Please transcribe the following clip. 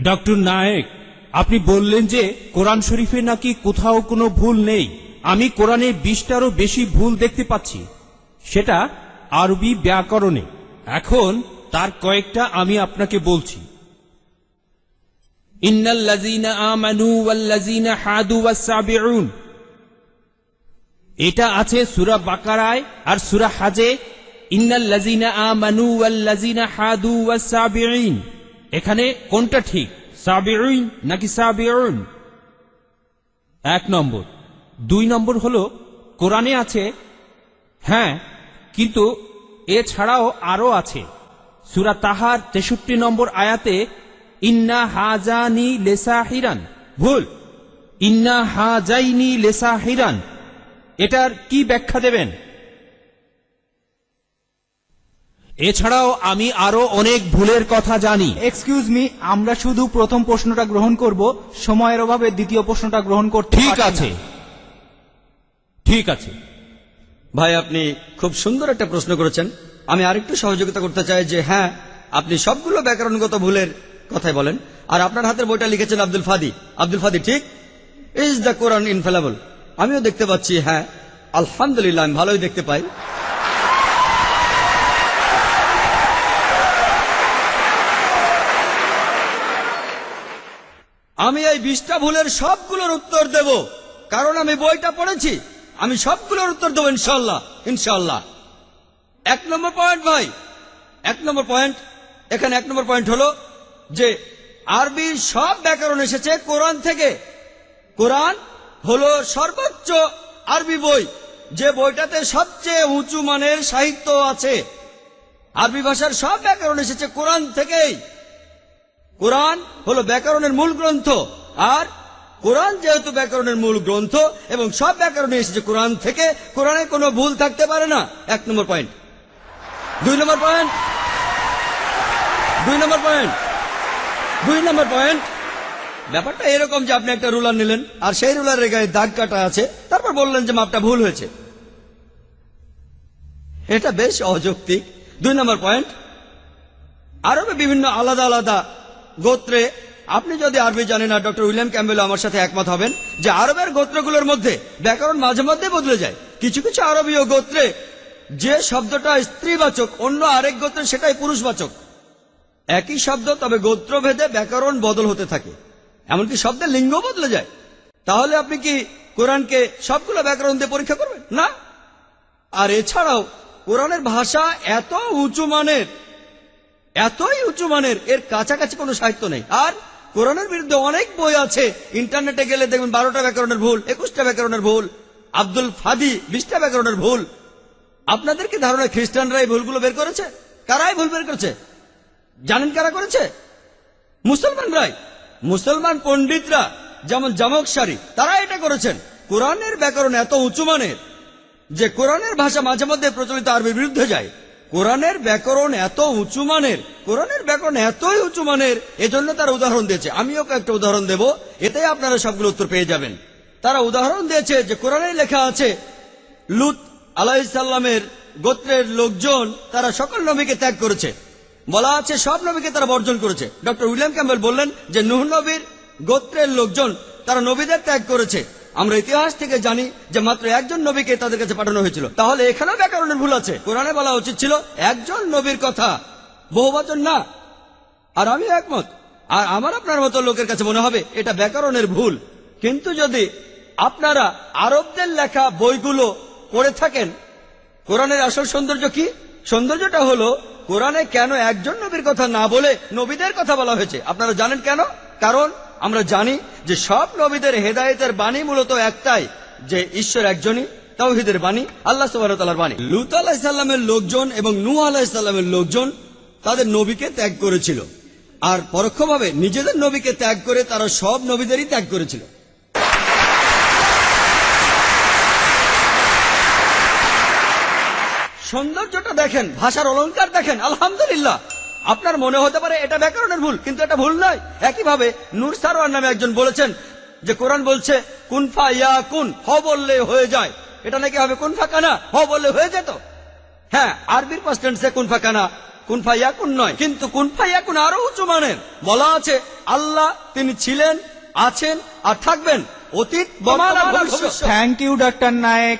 Doctor Naik, আপনি বললেন যে কোরআন শরীফে নাকি কোথাও কোনো ভুল নেই। আমি কোরআনে 20টারও বেশি ভুল দেখতে পাচ্ছি, সেটা আরবি ব্যাকরণে। এখন তার কয়েকটা আমি আপনাকে বলছি। ইন্নাল্লাযীনা আমানু ওয়াল্লাযীনা হাদু ওয়াস-সাবিউন, এটা আছে সূরা বাকারায় আর সূরা হাজে। ইন্নাল্লাযীনা আমানু ওয়াল্লাযীনা হাদু ওয়াস-সাবিউন, এখানে কোনটা ঠিক, সাবিউন নাকি সাবিউন? 1 নম্বর। 2 নম্বর হলো কোরআনে আছে, হ্যাঁ, কিন্তু এছাড়াও আরো আছে। সূরা তাহার 63 নম্বর আয়াতে ইন্না হাজানি লেসাহিরান, ভুল, ইন্না হাজাইনি লেসাহিরান। এটার কি ব্যাখ্যা দেবেন? এছাড়াও আমি আরো অনেক ভুলের কথা জানি। এক্সকিউজ মি, আমরা শুধু প্রথম প্রশ্নটা গ্রহণ করব, সময়ের অভাবে দ্বিতীয় প্রশ্নটা গ্রহণ করতে ঠিক পারছি না। আছে, ঠিক আছে। ভাই, আপনি খুব সুন্দর একটা প্রশ্ন করেছেন। আমি আরেকটু সহযোগিতা করতে চাই যে হ্যাঁ, আপনি সবগুলো ব্যাকরণগত ভুলের কথাই বলেন। আর আপনার হাতের বইটা লিখেছেন আব্দুল ফাদি। আব্দুল ফাদি ঠিক, ইজ দ্য কোরআন ইনফেলেবল। আমিও দেখতে পাচ্ছি, হ্যাঁ আলহামদুলিল্লাহ, আমি ভালোই দেখতে পাই। আমি এই 20টা ভুলের সবগুলোর উত্তর দেব, কারণ আমি বইটা পড়েছি। আমি সবগুলোর উত্তর দেবো ইনশাল্লাহ, ইনশাল্লাহ। 1 নম্বর পয়েন্ট ভাই, 1 নম্বর পয়েন্ট, এখানে 1 নম্বর পয়েন্ট হলো যে আরবির সব ব্যাকরণ এসেছে কোরআন থেকে। কোরআন হলো সর্বোচ্চ আরবি বই, যে বইটাতে সবচেয়ে উঁচু মানের সাহিত্য আছে। আরবি ভাষার সব ব্যাকরণ এসেছে কোরআন থেকেই। কোরআন হলো ব্যাকরণের মূল গ্রন্থ, আর কোরআন যেহেতু ব্যাকরণের মূল গ্রন্থ এবং সব ব্যাকরণে এসেছে কোরআন থেকে, কোরআনে কোনো ভুল থাকতে পারে না। 1 নম্বর পয়েন্ট। 2 নম্বর পয়েন্ট, 2 নম্বর পয়েন্ট, 2 নম্বর পয়েন্ট। ব্যাপারটা এরকম যে আপনি একটা রুলার নিলেন আর সেই রুলারের গায়ে দাগ কাটা আছে, তারপর বললেন যে মাপটা ভুল হয়েছে। এটা বেশ অযৌক্তিক। 2 নম্বর পয়েন্ট, আরবে বিভিন্ন আলাদা আলাদা গোত্রে, আপনি যদি আরবি জানেন, আর ডক্টর উইলিয়াম ক্যাম্বেল আমার সাথে একমত হবেন যে আরবের গোত্রগুলোর মধ্যে ব্যাকরণ মাঝে মধ্যে বদলে যায়। কিছু কিছু আরবীয় গোত্রে যে শব্দটা স্ত্রীবাচক, অন্য আরেক গোত্রে সেটাই পুরুষবাচক। একই শব্দ, তবে গোত্রভেদে ব্যাকরণ বদল হতে থাকে, এমনকি শব্দের লিঙ্গ বদলে যায়। তাহলে আপনি কি কোরআনকে সবগুলো ব্যাকরণ দিয়ে পরীক্ষা করবেন? না। আর এছাড়াও কোরআনের ভাষা এত উঁচু মানের, এতই উঁচু মানের, এর কাছাকাছি কোনো সাহিত্য নেই। আর কোরআনের বিরুদ্ধে অনেক বই আছে, ইন্টারনেটে গেলে দেখবেন 12টা ব্যাকরণের ভুল, 21টা ব্যাকরণের ভুল, আব্দুল ফাদি 20টা ব্যাকরণের ভুল। আপনাদের কি ধারণা খ্রিস্টানরা এই ভুলগুলো বের করেছে? কারাই ভুল বের করেছে জানেন? কারা করেছে? মুসলমানরাই। মুসলমান পণ্ডিতরা, যেমন জামকশারি, তারা এটা করেছেন। কোরআনের ব্যাকরণ এত উঁচু মানের যে কোরআনের ভাষা মাঝে মধ্যে প্রচলিত আরবির বিরুদ্ধে যায়। কোরআনের ব্যাকরণ এত উঁচু মানের, কোরআনের ব্যাকরণ এতই উঁচু মানের, এজন্য তারা উদাহরণ দিয়েছে। আমিও কয়েকটা উদাহরণ দেব, এতে আপনারা সবগুলো উত্তর পেয়ে যাবেন। তারা উদাহরণ দিয়েছে যে কোরআনে লেখা আছে লূত আলাইহিস সালামের গোত্রের লোকজন তারা সকল নবীকে ত্যাগ করেছে। বলা আছে সব নবীকে তারা বর্জন করেছে। ডক্টর উইলিয়াম ক্যাম্বেল বললেন যে নূহ নবীর গোত্রের লোকজন তারা নবীদের ত্যাগ করেছে। আমরা ইতিহাস থেকে জানি যে মাত্র একজন নবীকে তাদের কাছে পাঠানো হয়েছিল। তাহলে এখানেও ব্যাকরণের ভুল আছে। কোরআনে বলা উচিত ছিল একজন নবীর কথা, বহুবচন না। আর আমি একমত, আর আমার আপনার মতো লোকের কাছে মনে হবে এটা ব্যাকরণের ভুল। কিন্তু যদি আপনারা আরবদের লেখা বইগুলো পড়ে থাকেন, কোরআনের আসল সৌন্দর্য কি? সৌন্দর্যটা হলো কোরআনে কেন একজন নবীর কথা না বলে নবীদের কথা বলা হয়েছে। আপনারা জানেন কেন? কারণ আমরা জানি যে সব নবীদের হেদায়েতের বাণী মূলত একটাই, যে ঈশ্বর একজনই, তাওহীদের বাণী, আল্লাহ সুবহানাহু ওয়া তাআলার বাণী। লূত আলাইহিস সালামের লোকজন এবং নূহ আলাইহিস সালামের লোকজন তাদের নবীকে ত্যাগ করেছিল, আর পরোক্ষভাবে নিজেদের নবীকে ত্যাগ করে তারা সব নবীদেরই ত্যাগ করেছিল। সৌন্দর্যটা দেখেন, ভাষার অলংকার দেখেন, আলহামদুলিল্লাহ। আপনার মনে হতে পারে এটা ব্যাকরণের ভুল, কিন্তু এটা ভুল নয়। একইভাবে নূর সারওয়ার নামে একজন বলেছেন যে কোরআন বলছে কুনফা ইয়া কুন, হ বললে হয়ে যায়। এটা নাকি হবে কুনফা কানা, হ বললে হয়ে যেত। হ্যাঁ, আরবির পাস্ট টেন্সে কুনফা কানা কুন ফায়াকুন নয়, কিন্তু কুন ফায়াকুন আরো উঁচু মানের। বলা আছে আল্লাহ তিনি ছিলেন, আছেন আর থাকবেন, অতীত, বর্তমান আর ভবিষ্যৎ। Thank you doctor Naik.